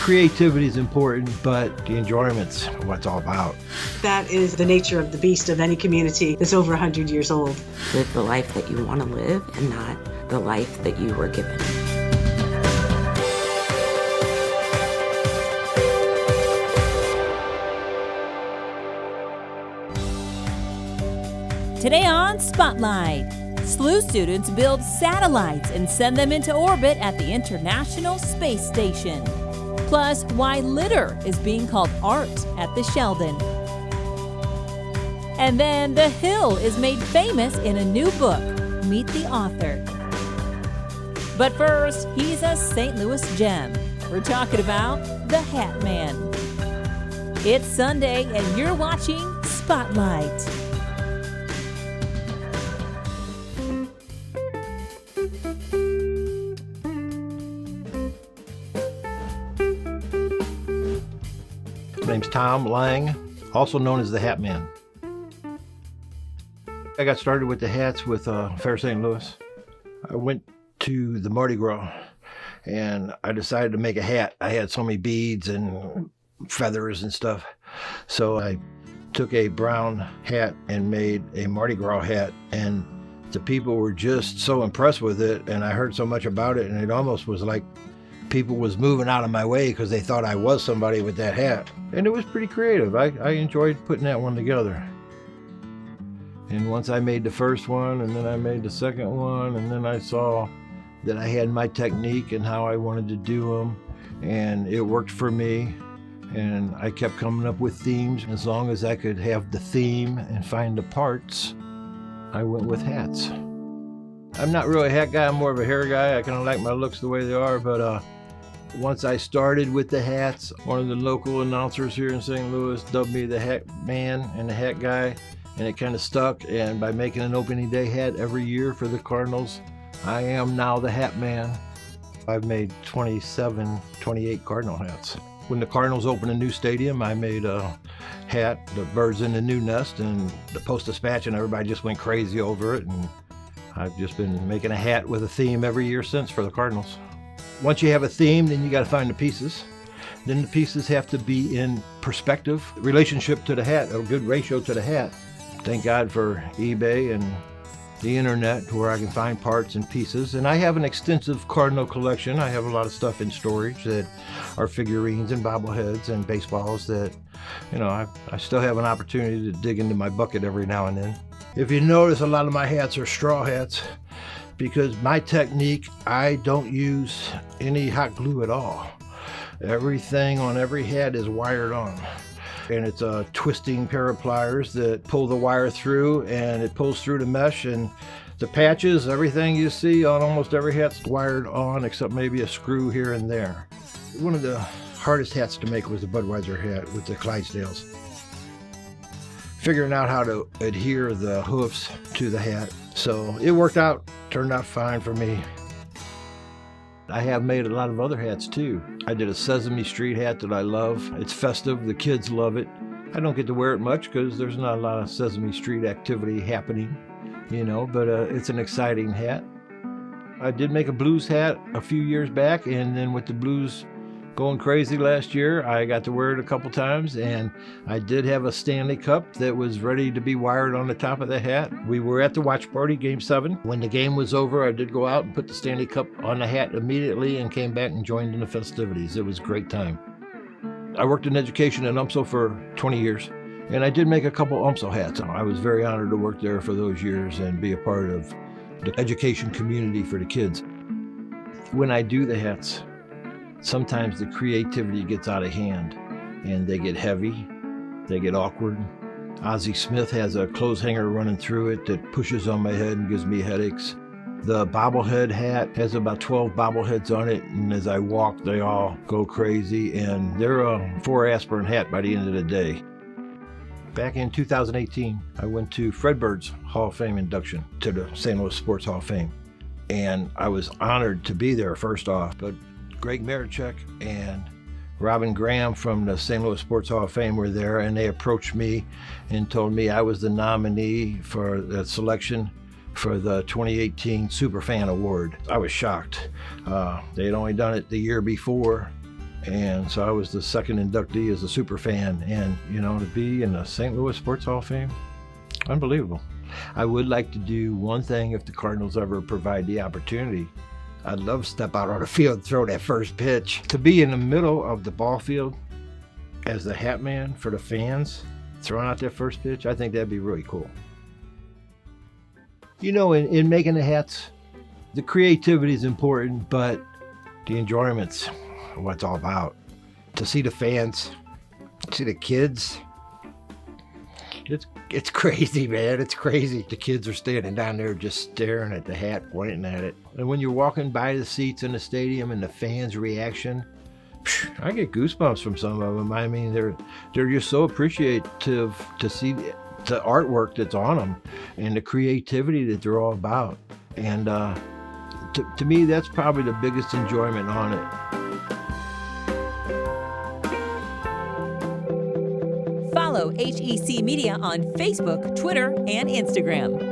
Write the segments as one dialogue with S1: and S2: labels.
S1: creativity is important, but the enjoyment's what it's all about.
S2: That is the nature of the beast of any community that's over 100 years old.
S3: Live the life that you want to live and not the life that you were given.
S4: Today on Spotlight, SLU students build satellites and send them into orbit at the International Space Station. Plus, why litter is being called art at the Sheldon. And then The Hill is made famous in a new book. Meet the author. But first, he's a St. Louis gem. We're talking about the Hat Man. It's Sunday and you're watching Spotlight.
S1: My name's Tom Lang, also known as the Hat Man. I got started with the hats with Fair St. Louis. I went to the Mardi Gras and I decided to make a hat. I had so many beads and feathers and stuff. So I took a brown hat and made a Mardi Gras hat, and the people were just so impressed with it, and I heard so much about it, and it almost was like people was moving out of my way because they thought I was somebody with that hat. And it was pretty creative. I enjoyed putting that one together. And once I made the first one, and then I made the second one, and then I saw that I had my technique and how I wanted to do them, and it worked for me. And I kept coming up with themes. As long as I could have the theme and find the parts, I went with hats. I'm not really a hat guy, I'm more of a hair guy. I kind of like my looks the way they are, but once I started with the hats, one of the local announcers here in St. Louis dubbed me the Hat Man and the Hat Guy, and it kind of stuck. And by making an opening day hat every year for the Cardinals, I am now the Hat Man. I've made 28 Cardinal hats. When the Cardinals opened a new stadium, I made a hat, the birds in the new nest, and the Post-Dispatch, and everybody just went crazy over it. And I've just been making a hat with a theme every year since for the Cardinals. Once you have a theme, then you got to find the pieces. Then the pieces have to be in perspective, relationship to the hat, a good ratio to the hat. Thank God for eBay and the internet where I can find parts and pieces. And I have an extensive Cardinal collection. I have a lot of stuff in storage that are figurines and bobbleheads and baseballs that, you know, I still have an opportunity to dig into my bucket every now and then. If you notice, a lot of my hats are straw hats because my technique, I don't use any hot glue at all. Everything on every hat is wired on. And it's a twisting pair of pliers that pull the wire through, and it pulls through the mesh, and the patches, everything you see on almost every hat's wired on except maybe a screw here and there. One of the hardest hats to make was the Budweiser hat with the Clydesdales. Figuring out how to adhere the hoofs to the hat. So it worked out, turned out fine for me. I have made a lot of other hats too. I did a Sesame Street hat that I love. It's festive, the kids love it. I don't get to wear it much because there's not a lot of Sesame Street activity happening, you know, but it's an exciting hat. I did make a blues hat a few years back, and then with the blues going crazy last year, I got to wear it a couple times, and I did have a Stanley Cup that was ready to be wired on the top of the hat. We were at the watch party, Game 7. When the game was over, I did go out and put the Stanley Cup on the hat immediately and came back and joined in the festivities. It was a great time. I worked in education at UMSL for 20 years, and I did make a couple UMSL hats. I was very honored to work there for those years and be a part of the education community for the kids. When I do the hats, sometimes the creativity gets out of hand and they get heavy, they get awkward. Ozzie Smith has a clothes hanger running through it that pushes on my head and gives me headaches. The bobblehead hat has about 12 bobbleheads on it, and as I walk, they all go crazy, and they're a 4 aspirin hat by the end of the day. Back in 2018, I went to Fred Bird's Hall of Fame induction to the St. Louis Sports Hall of Fame, and I was honored to be there first off, but Greg Marichek and Robin Graham from the St. Louis Sports Hall of Fame were there, and they approached me and told me I was the nominee for the selection for the 2018 Superfan Award. I was shocked. They had only done it the year before, And so I was the second inductee as a super fan. And, to be in the St. Louis Sports Hall of Fame, unbelievable. I would like to do one thing if the Cardinals ever provide the opportunity. I'd love to step out on the field and throw that first pitch. To be in the middle of the ball field as the hat man for the fans, throwing out that first pitch, I think that'd be really cool. In making the hats, the creativity is important, but the enjoyment's what it's all about. To see the fans, see the kids, it's crazy, man. It's crazy. The kids are standing down there just staring at the hat, pointing at it. And when you're walking by the seats in the stadium and the fans' reaction, I get goosebumps from some of them. I mean, they're just so appreciative to see the artwork that's on them and the creativity that they're all about. And to me, that's probably the biggest enjoyment on it.
S4: Follow HEC Media on Facebook, Twitter, and Instagram.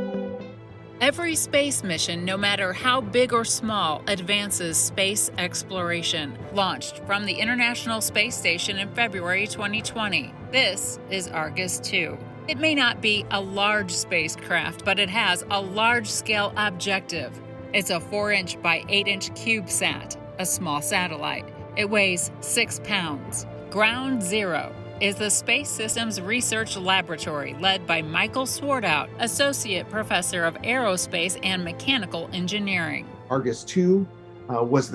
S5: Every space mission, no matter how big or small, advances space exploration. Launched from the International Space Station in February 2020. This is Argus 2. It may not be a large spacecraft, but it has a large-scale objective. It's a 4-inch by 8-inch CubeSat, a small satellite. It weighs 6 pounds. Ground Zero is the Space Systems Research Laboratory led by Michael Swartout, Associate Professor of Aerospace and Mechanical Engineering.
S6: Argus 2 was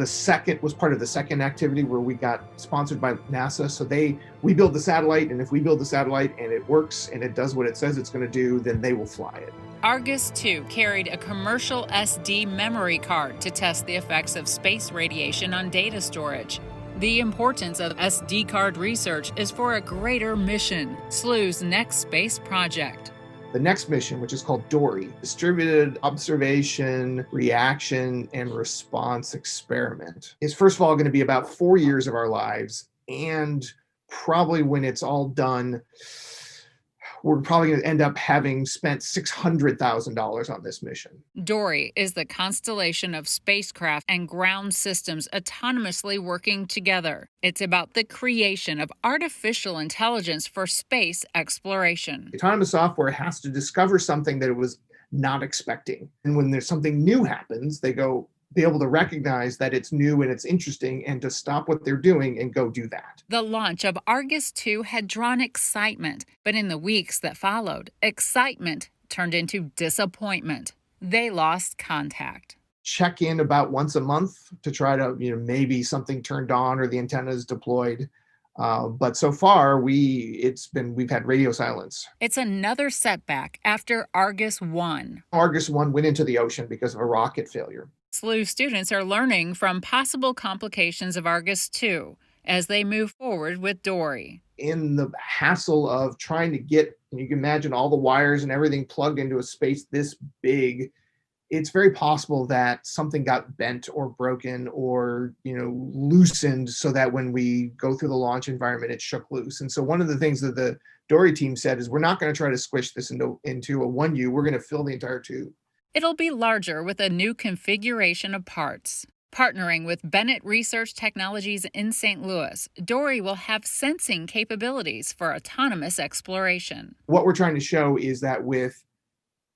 S6: part of the second activity where we got sponsored by NASA. So we build the satellite, and if we build the satellite and it works and it does what it says it's going to do, then they will fly it.
S5: Argus 2 carried a commercial SD memory card to test the effects of space radiation on data storage. The importance of SD card research is for a greater mission, SLU's next space project.
S6: The next mission, which is called DORI, Distributed Observation, Reaction, and Response Experiment, is first of all going to be about 4 years of our lives. And probably when it's all done, we're probably going to end up having spent $600,000 on this mission.
S5: DORI is the constellation of spacecraft and ground systems autonomously working together. It's about the creation of artificial intelligence for space exploration.
S6: Autonomous software has to discover something that it was not expecting. And when there's something new happens, they be able to recognize that it's new and it's interesting and to stop what they're doing and go do that.
S5: The launch of Argus 2 had drawn excitement, but in the weeks that followed, excitement turned into disappointment. They lost contact.
S6: Check in about once a month to try to, maybe something turned on or the antenna is deployed. But so far, we've had radio silence.
S5: It's another setback after Argus 1.
S6: Argus 1 went into the ocean because of a rocket failure.
S5: SLU students are learning from possible complications of Argus 2 as they move forward with DORI.
S6: In the hassle of trying to get, you can imagine all the wires and everything plugged into a space this big, it's very possible that something got bent or broken or, loosened so that when we go through the launch environment, it shook loose. And so one of the things that the DORI team said is we're not going to try to squish this into a 1U. We're going to fill the entire tube.
S5: It'll be larger with a new configuration of parts. Partnering with Bennett Research Technologies in St. Louis, DORI will have sensing capabilities for autonomous exploration.
S6: What we're trying to show is that with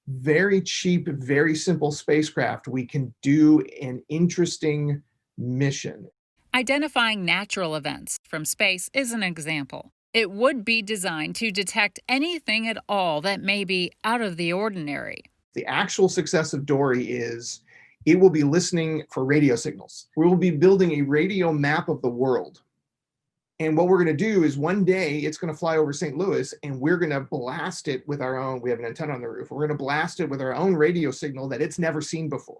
S6: very cheap, very simple spacecraft, we can do an interesting mission.
S5: Identifying natural events from space is an example. It would be designed to detect anything at all that may be out of the ordinary.
S6: The actual success of DORI is it will be listening for radio signals. We will be building a radio map of the world. And what we're going to do is one day it's going to fly over St. Louis and we're going to blast it with our own, we have an antenna on the roof. We're going to blast it with our own radio signal that it's never seen before.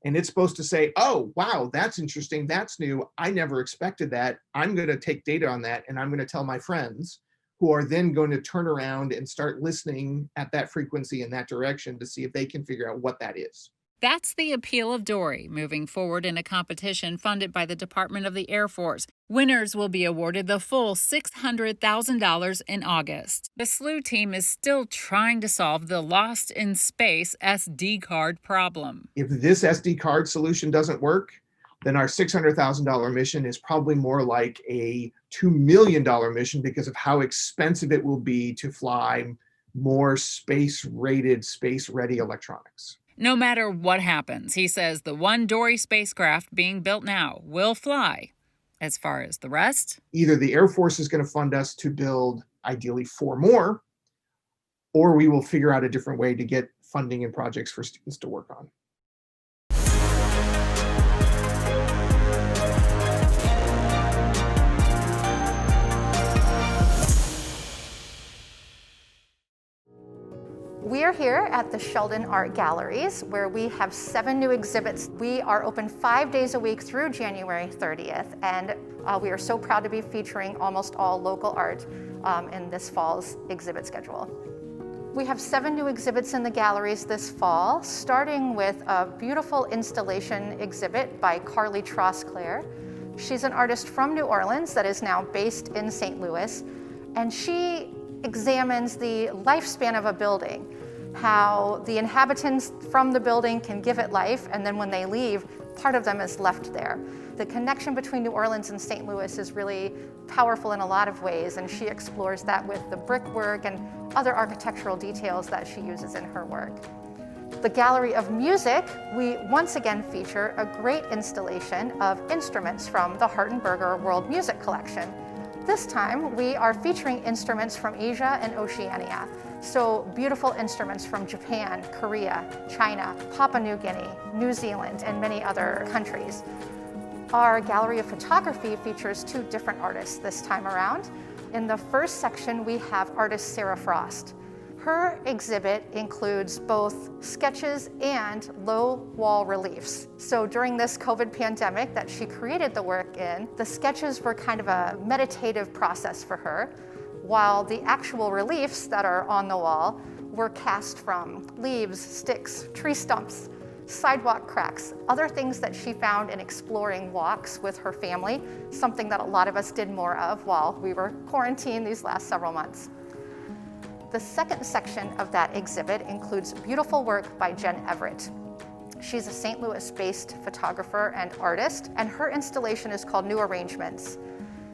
S6: And it's supposed to say, oh, wow, that's interesting. That's new. I never expected that. I'm going to take data on that and I'm going to tell my friends, who are then going to turn around and start listening at that frequency in that direction to see if they can figure out what that is.
S5: That's the appeal of DORI, moving forward in a competition funded by the Department of the Air Force. Winners will be awarded the full $600,000 in August. The SLU team is still trying to solve the lost in space SD card problem.
S6: If this SD card solution doesn't work, then our $600,000 mission is probably more like a $2 million mission because of how expensive it will be to fly more space-rated, space-ready electronics.
S5: No matter what happens, he says the one Dory spacecraft being built now will fly. As far as the rest,
S6: either the Air Force is going to fund us to build ideally 4 more, or we will figure out a different way to get funding and projects for students to work on.
S7: We are here at the Sheldon Art Galleries, where we have 7 new exhibits. We are open 5 days a week through January 30th, and we are so proud to be featuring almost all local art in this fall's exhibit schedule. We have 7 new exhibits in the galleries this fall, starting with a beautiful installation exhibit by Carly Trosclair. She's an artist from New Orleans that is now based in St. Louis, and she examines the lifespan of a building, how the inhabitants from the building can give it life, and then when they leave, part of them is left there. The connection between New Orleans and St. Louis is really powerful in a lot of ways, and she explores that with the brickwork and other architectural details that she uses in her work. The Gallery of Music, we once again feature a great installation of instruments from the Hartenberger World Music Collection. This time, we are featuring instruments from Asia and Oceania. So beautiful instruments from Japan, Korea, China, Papua New Guinea, New Zealand, and many other countries. Our Gallery of Photography features 2 different artists this time around. In the first section, we have artist Sarah Frost. Her exhibit includes both sketches and low wall reliefs. So during this COVID pandemic that she created the work in, the sketches were kind of a meditative process for her, while the actual reliefs that are on the wall were cast from leaves, sticks, tree stumps, sidewalk cracks, other things that she found in exploring walks with her family, something that a lot of us did more of while we were quarantined these last several months. The second section of that exhibit includes beautiful work by Jen Everett. She's a St. Louis-based photographer and artist, and her installation is called New Arrangements.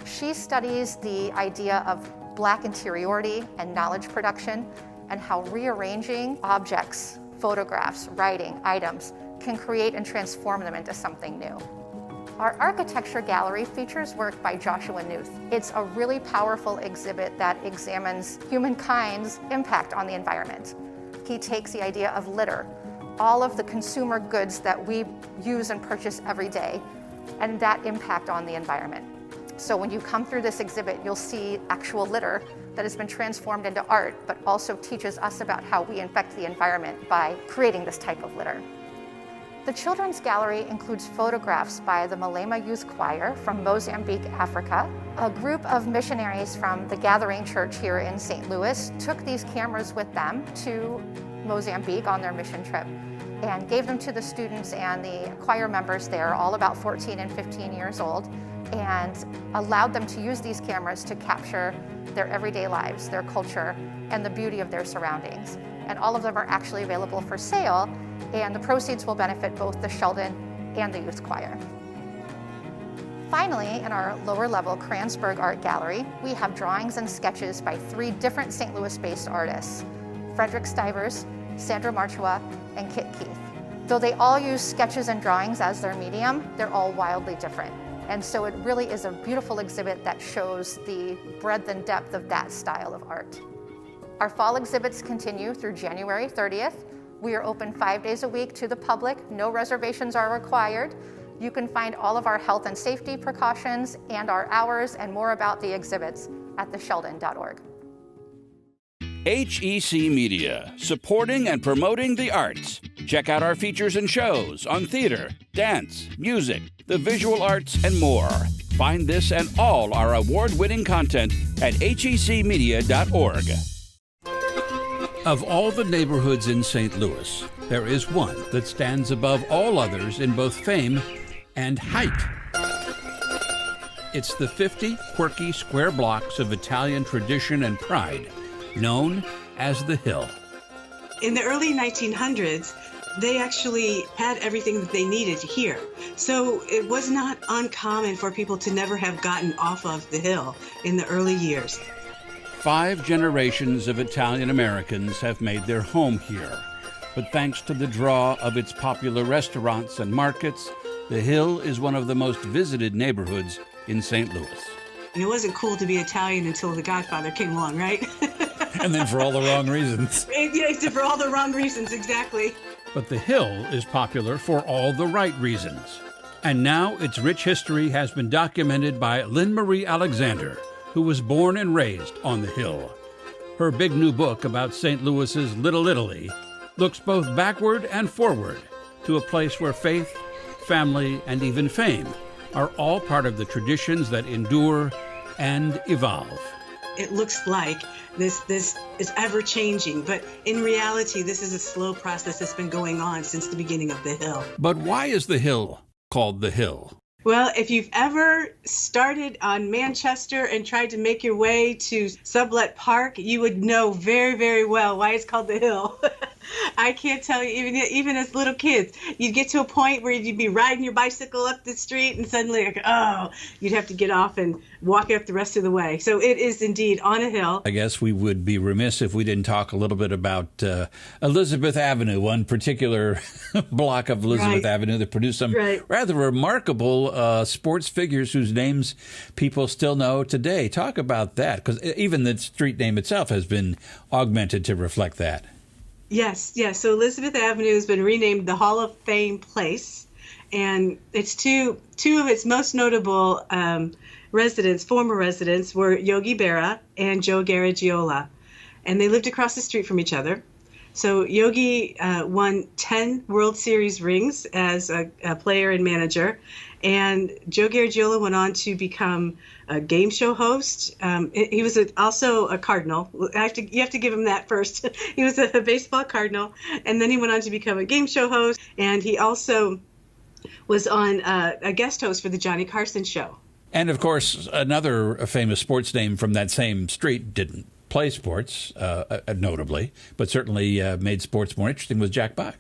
S7: She studies the idea of Black interiority and knowledge production, and how rearranging objects, photographs, writing, items can create and transform them into something new. Our architecture gallery features work by Joshua Newth. It's a really powerful exhibit that examines humankind's impact on the environment. He takes the idea of litter, all of the consumer goods that we use and purchase every day, and that impact on the environment. So when you come through this exhibit, you'll see actual litter that has been transformed into art, but also teaches us about how we infect the environment by creating this type of litter. The Children's Gallery includes photographs by the Malema Youth Choir from Mozambique, Africa. A group of missionaries from the Gathering Church here in St. Louis took these cameras with them to Mozambique on their mission trip and gave them to the students and the choir members there, all about 14 and 15 years old, and allowed them to use these cameras to capture their everyday lives, their culture, and the beauty of their surroundings. And all of them are actually available for sale, and the proceeds will benefit both the Sheldon and the Youth Choir. Finally, in our lower level Kranzberg Art Gallery, we have drawings and sketches by 3 different St. Louis-based artists, Frederick Stivers, Sandra Marchua, and Kit Keith. Though they all use sketches and drawings as their medium, they're all wildly different. And so it really is a beautiful exhibit that shows the breadth and depth of that style of art. Our fall exhibits continue through January 30th. We are open 5 days a week to the public. No reservations are required. You can find all of our health and safety precautions and our hours and more about the exhibits at thesheldon.org.
S8: HEC Media, supporting and promoting the arts. Check out our features and shows on theater, dance, music, the visual arts, and more. Find this and all our award-winning content at hecmedia.org. Of all the neighborhoods in St. Louis, there is one that stands above all others in both fame and height. It's the 50 quirky square blocks of Italian tradition and pride, known as the Hill.
S2: In the early 1900s, they actually had everything that they needed here. So it was not uncommon for people to never have gotten off of the hill in the early years.
S8: 5 generations of Italian Americans have made their home here. But thanks to the draw of its popular restaurants and markets, the Hill is one of the most visited neighborhoods in St. Louis.
S2: And it wasn't cool to be Italian until The Godfather came along, right?
S8: And then for all the wrong reasons.
S2: Yeah, for all the wrong reasons, exactly.
S8: But the Hill is popular for all the right reasons. And now its rich history has been documented by Lynn Marie Alexander, who was born and raised on the Hill. Her big new book about St. Louis's Little Italy looks both backward and forward to a place where faith, family, and even fame are all part of the traditions that endure and evolve.
S2: It looks like this is ever-changing, but in reality, this is a slow process that's been going on since the beginning of the Hill.
S8: But why is the Hill called the Hill?
S2: Well, if you've ever started on Manchester and tried to make your way to Sublet Park, you would know very, very well why it's called the Hill. I can't tell you, even as little kids, you'd get to a point where you'd be riding your bicycle up the street and suddenly, you'd have to get off and walk up the rest of the way. So it is indeed on a hill.
S8: I guess we would be remiss if we didn't talk a little bit about Elizabeth Avenue, one particular block of Elizabeth Avenue that produced some rather remarkable sports figures whose names people still know today. Talk about that, because even the street name itself has been augmented to reflect that.
S2: Yes. So Elizabeth Avenue has been renamed the Hall of Fame Place, and it's two of its most notable former residents were Yogi Berra and Joe Garagiola, and they lived across the street from each other. So Yogi won 10 World Series rings as a player and manager, and Joe Garagiola went on to become a game show host. He was also a Cardinal. You have to give him that first. He was a baseball Cardinal, and then he went on to become a game show host, and he also was on a guest host for the Johnny Carson show.
S8: And, of course, another famous sports name from that same street didn't play sports, notably, but certainly made sports more interesting, was Jack Buck.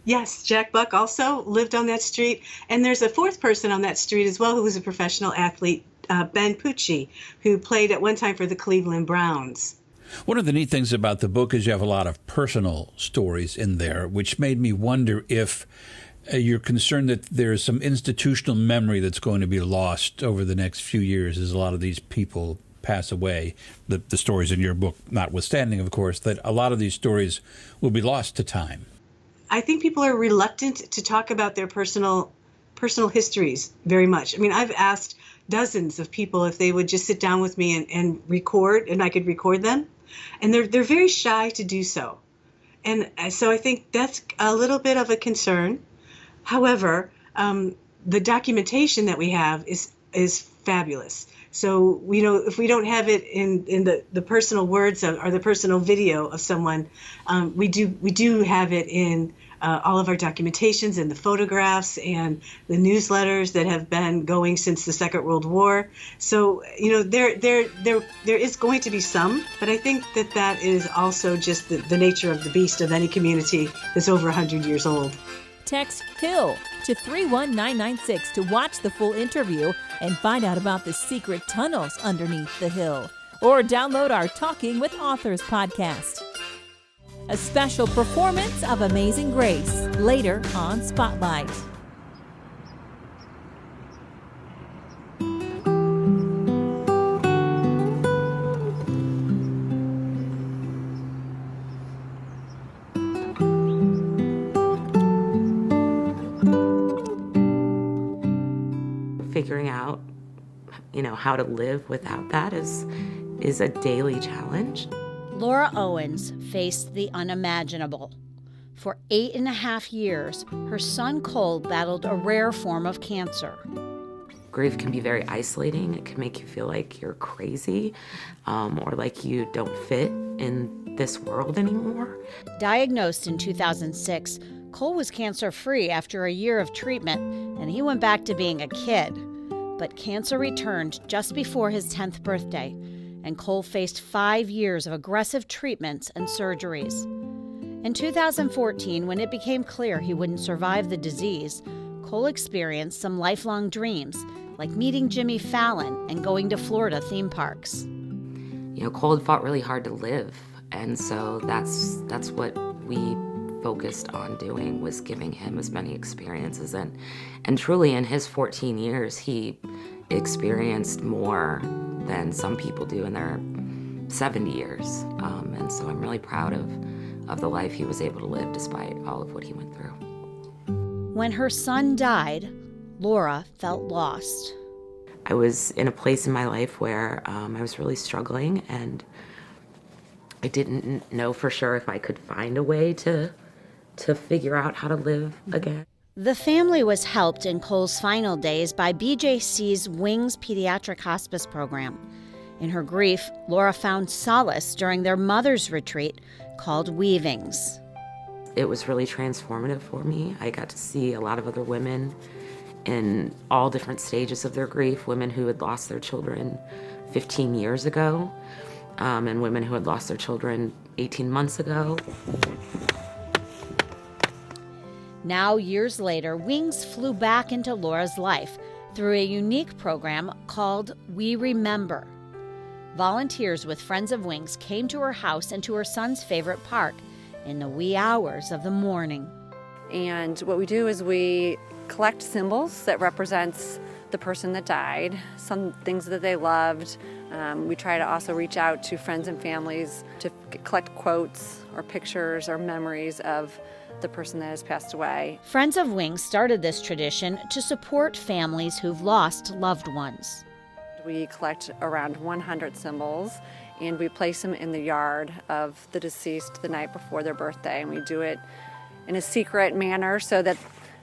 S2: Yes, Jack Buck also lived on that street. And there's a fourth person on that street as well who was a professional athlete, Ben Pucci, who played at one time for the Cleveland Browns.
S8: One of the neat things about the book is you have a lot of personal stories in there, which made me wonder if you're concerned that there's some institutional memory that's going to be lost over the next few years as a lot of these people pass away. The stories in your book notwithstanding, of course, that a lot of these stories will be lost to time.
S2: I think people are reluctant to talk about their personal histories very much. I mean, I've asked dozens of people if they would just sit down with me and record, and I could record them. And they're very shy to do so. And so I think that's a little bit of a concern. However, the documentation that we have is fabulous. So, if we don't have it in the personal words or the personal video of someone, we do have it in all of our documentations and the photographs and the newsletters that have been going since the Second World War. So, there is going to be some, but I think that is also just the nature of the beast of any community that's over 100 years old.
S4: Text HILL to 31996 to watch the full interview and find out about the secret tunnels underneath the hill. Or download our Talking with Authors podcast. A special performance of Amazing Grace later on Spotlight.
S3: Figuring out, how to live without that is a daily challenge.
S9: Laura Owens faced the unimaginable. For 8.5 years, her son Cole battled a rare form of cancer.
S3: Grief can be very isolating. It can make you feel like you're crazy, or like you don't fit in this world anymore.
S9: Diagnosed in 2006, Cole was cancer-free after a year of treatment, and he went back to being a kid. But cancer returned just before his 10th birthday, and Cole faced 5 years of aggressive treatments and surgeries. In 2014, when it became clear he wouldn't survive the disease, Cole experienced some lifelong dreams, like meeting Jimmy Fallon and going to Florida theme parks.
S3: You know, Cole had fought really hard to live, and so that's what we focused on doing, was giving him as many experiences. And truly, in his 14 years, he experienced more than some people do in their 70 years. And so I'm really proud of the life he was able to live despite all of what he went through.
S9: When her son died, Laura felt lost.
S3: I was in a place in my life where I was really struggling, and I didn't know for sure if I could find a way to figure out how to live again.
S9: The family was helped in Cole's final days by BJC's Wings Pediatric Hospice program. In her grief, Laura found solace during their mother's retreat called Weavings.
S3: It was really transformative for me. I got to see a lot of other women in all different stages of their grief, women who had lost their children 15 years ago, and women who had lost their children 18 months ago.
S9: Now, years later, Wings flew back into Laura's life through a unique program called We Remember. Volunteers with Friends of Wings came to her house and to her son's favorite park in the wee hours of the morning.
S10: And what we do is we collect symbols that represents the person that died, some things that they loved. We try to also reach out to friends and families to collect quotes or pictures or memories of the person that has passed away.
S9: Friends of Wings started this tradition to support families who've lost loved ones.
S10: We collect around 100 symbols, and we place them in the yard of the deceased the night before their birthday. And we do it in a secret manner so that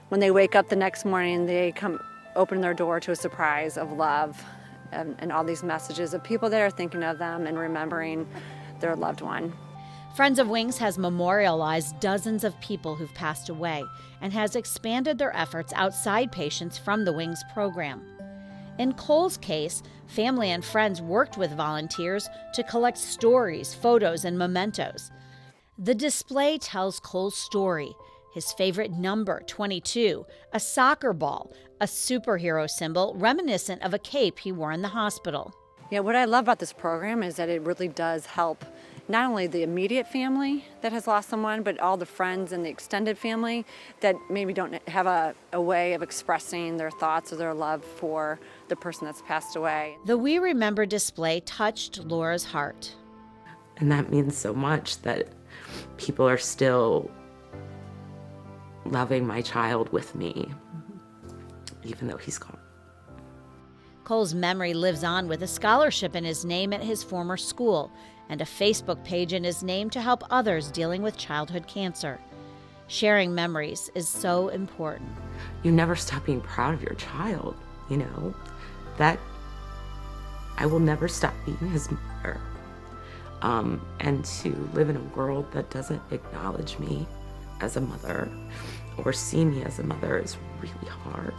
S10: when they wake up the next morning, they come open their door to a surprise of love and all these messages of people that are thinking of them and remembering their loved one.
S9: Friends of Wings has memorialized dozens of people who've passed away and has expanded their efforts outside patients from the Wings program. In Cole's case, family and friends worked with volunteers to collect stories, photos, and mementos. The display tells Cole's story, his favorite number, 22, a soccer ball, a superhero symbol reminiscent of a cape he wore in the hospital.
S10: Yeah, what I love about this program is that it really does help not only the immediate family that has lost someone, but all the friends and the extended family that maybe don't have a way of expressing their thoughts or their love for the person that's passed away.
S9: The We Remember display touched Laura's heart.
S3: And that means so much that people are still loving my child with me, even though he's gone.
S9: Cole's memory lives on with a scholarship in his name at his former school and a Facebook page in his name to help others dealing with childhood cancer. Sharing memories is so important.
S3: You never stop being proud of your child, you know, that I will never stop being his mother. And to live in a world that doesn't acknowledge me as a mother or see me as a mother is really hard.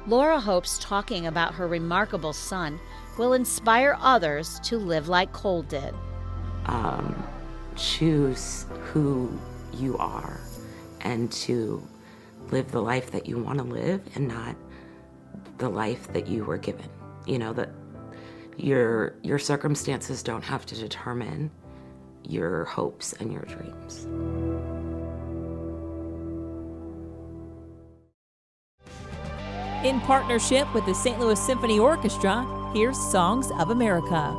S9: Laura hopes talking about her remarkable son will inspire others to live like Cole did.
S3: Choose who you are and to live the life that you want to live and not the life that you were given. You know, that your circumstances don't have to determine your hopes and your dreams.
S4: In partnership with the St. Louis Symphony Orchestra, here's Songs of America.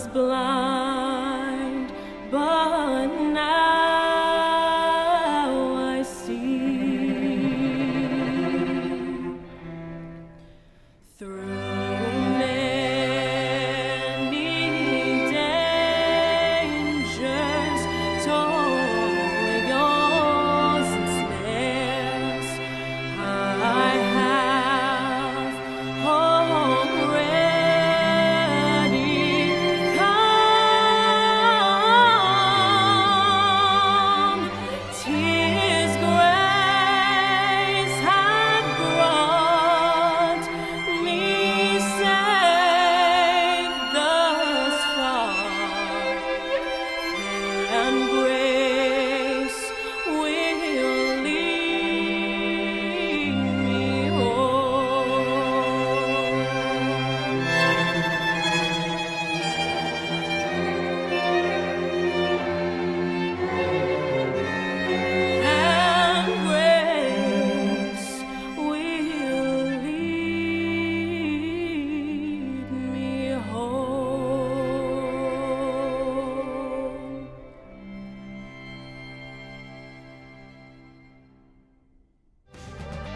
S11: was blind, but now I see. Through many dangers, toils and snares, I have already come. 'Tis grace hath brought me safe thus far, and grace will lead me home. And grace will lead me home.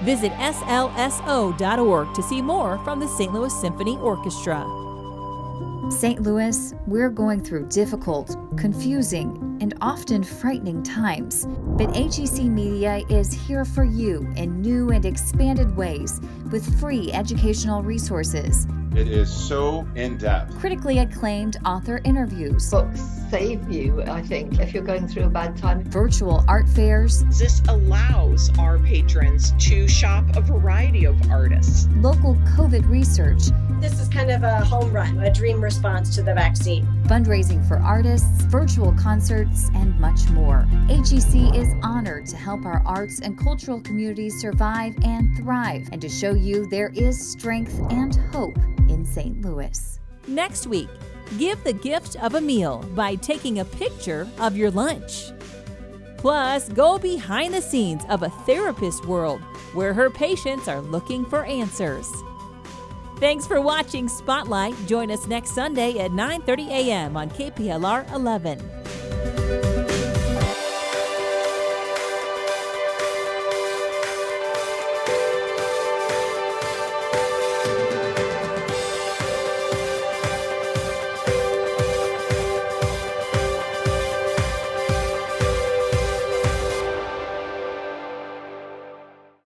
S4: Visit slso.org to see more from the St. Louis Symphony Orchestra.
S12: St. Louis, we're going through difficult, confusing, and often frightening times. But HEC Media is here for you in new and expanded ways with free educational resources,
S13: It is so in-depth.
S12: critically acclaimed author interviews,
S14: Books save you, I think, if you're going through a bad time.
S12: virtual art fairs,
S15: This allows our patrons to shop a variety of artists.
S12: local COVID research,
S16: This is kind of a home run, a dream response to the vaccine.
S12: fundraising for artists, virtual concerts, and much more. HEC is honored to help our arts and cultural communities survive and thrive, and to show you there is strength and hope in St. Louis.
S4: Next week, give the gift of a meal by taking a picture of your lunch. Plus, go behind the scenes of a therapist's world where her patients are looking for answers. Thanks for watching Spotlight. Join us next Sunday at 9:30 a.m. on KPLR 11.